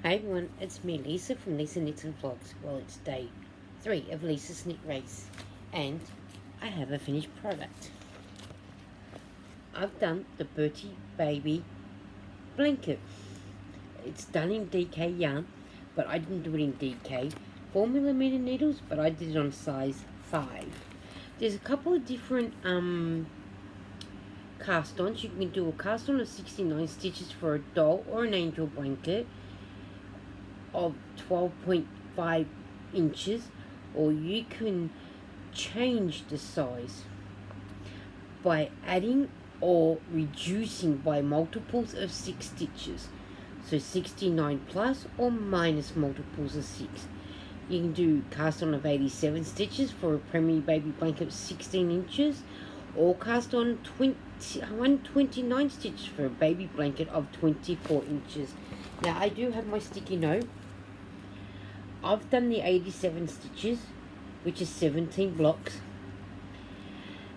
Hey everyone, it's me Lisa from Lisa Knits and Vlogs. Well, it's day 3 of Lisa's Knit Race and I have a finished product. I've done the Bertie Baby blanket. It's done in DK yarn, but I didn't do it in DK 4mm needles, but I did it on size 5. There's a couple of different cast ons. You can do a cast on of 69 stitches for a doll or an angel blanket of 12.5 inches, or you can change the size by adding or reducing by multiples of 6 stitches, so 69 plus or minus multiples of 6. You can do cast on of 87 stitches for a Premier Baby blanket of 16 inches, or cast on 129 stitches for a baby blanket of 24 inches. Now I do have my sticky note. I've done the 87 stitches, which is 17 blocks,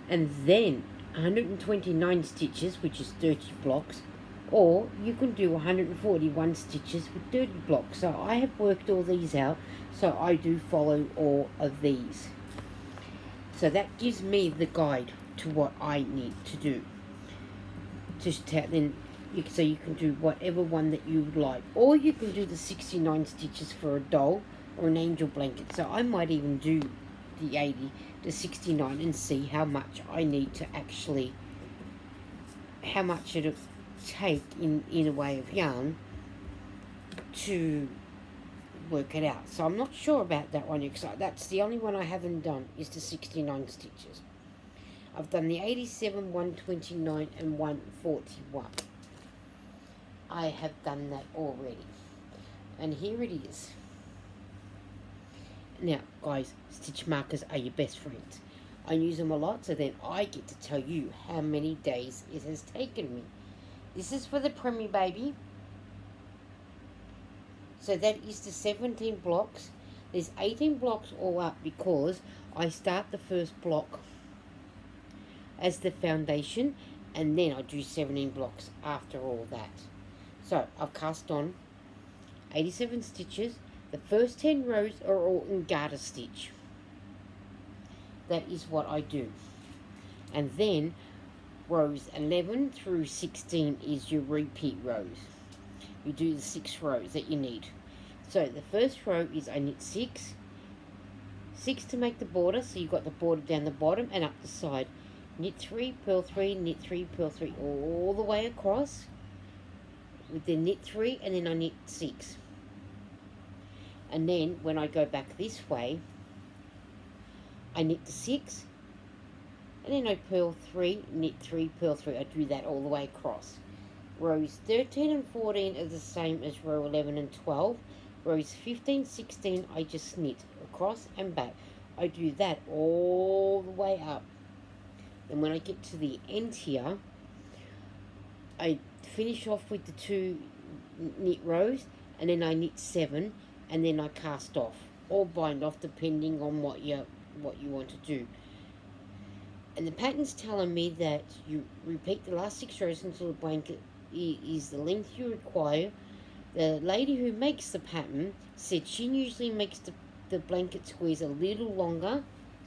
and then 129 stitches, which is 30 blocks, or you can do 141 stitches with 30 blocks. So I have worked all these out, so I do follow all of these. So that gives me the guide to what I need to do. So you can do whatever one that you would like, or you can do the 69 stitches for a doll or an angel blanket. So I might even do the 80 to 69 and see how much I need to actually, how much it'll take in a way of yarn to work it out. So I'm not sure about that one, because that's the only one I haven't done, is the 69 stitches. I've done the 87, 129 and 141. I have done that already, and here it is. Now guys, stitch markers are your best friends. I use them a lot, so then I get to tell you how many days it has taken me. This is for the Premier Baby, so that is the 17 blocks. There's 18 blocks all up, because I start the first block as the foundation, and then I do 17 blocks after all that. So I've cast on 87 stitches. The first 10 rows are all in garter stitch. That is what I do. And then rows 11 through 16 is your repeat rows. You do the 6 rows that you need. So the first row is I knit 6 to make the border, so you've got the border down the bottom and up the side. Knit 3, purl 3, knit 3, purl 3, all the way across with the knit 3, and then I knit 6. And then when I go back this way, I knit the 6, and then I purl 3, knit 3, purl 3. I do that all the way across. Rows 13 and 14 are the same as row 11 and 12. Rows 15, 16, I just knit across and back. I do that all the way up. And when I get to the end here, I finish off with the 2 knit rows, and then I knit 7, and then I cast off or bind off, depending on what you want to do. And the pattern's telling me that you repeat the last 6 rows until the blanket is the length you require. The lady who makes the pattern said she usually makes the blanket squares a little longer,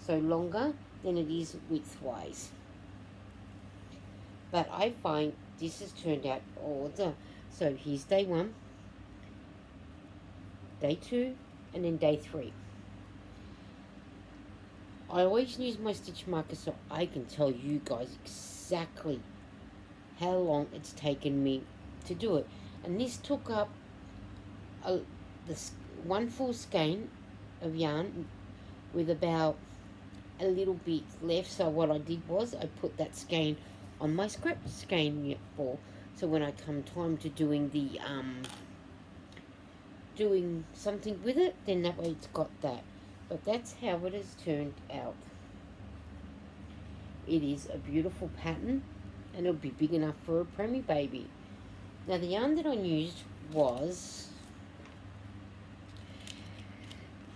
so longer than it is widthwise. But I find this has turned out all done. So here's day 1, day 2, and then day 3. I always use my stitch marker so I can tell you guys exactly how long it's taken me to do it. And this took up this 1 full skein of yarn with about a little bit left. So what I did was I put that skein on my scrap skein ball, so when I come time to doing the doing something with it, then that way it's got that. But that's how it has turned out. It is a beautiful pattern, and it'll be big enough for a Premier Baby. Now the yarn that I used was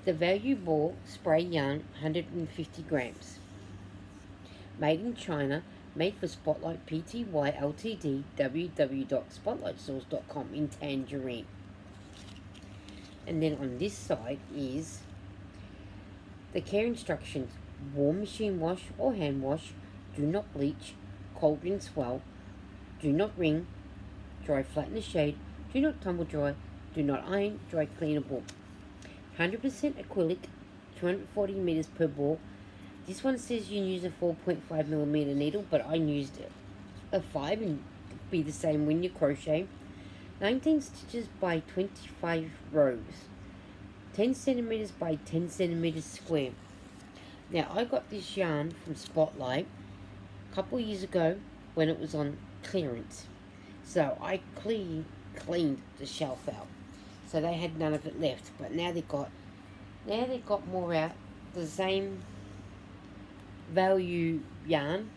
the Value Ball spray yarn, 150 grams. Made in China, made for Spotlight Pty Ltd, www.spotlightstores.com, in tangerine. And then on this side is the care instructions. Warm machine wash or hand wash. Do not bleach. Cold and swell. Do not wring. Dry flat in the shade. Do not tumble dry. Do not iron. Dry cleanable. 100% acrylic. 240 meters per ball. This one says you can use a 4.5 millimeter needle, but I used a 5 and be the same when you crochet. 19 stitches by 25 rows. 10 centimeters by 10 centimeters square. Now I got this yarn from Spotlight a couple years ago when it was on clearance. So I cleaned the shelf out. So they had none of it left. But now they've got more out. The same value yarn,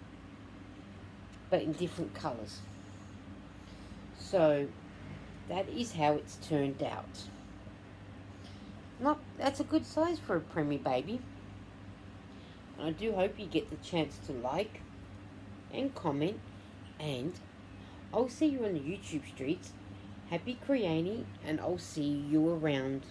but in different colours. So that is how it's turned out. That's a good size for a preemie baby. I do hope you get the chance to like and comment, and I'll see you on the YouTube streets. Happy creating, and I'll see you around.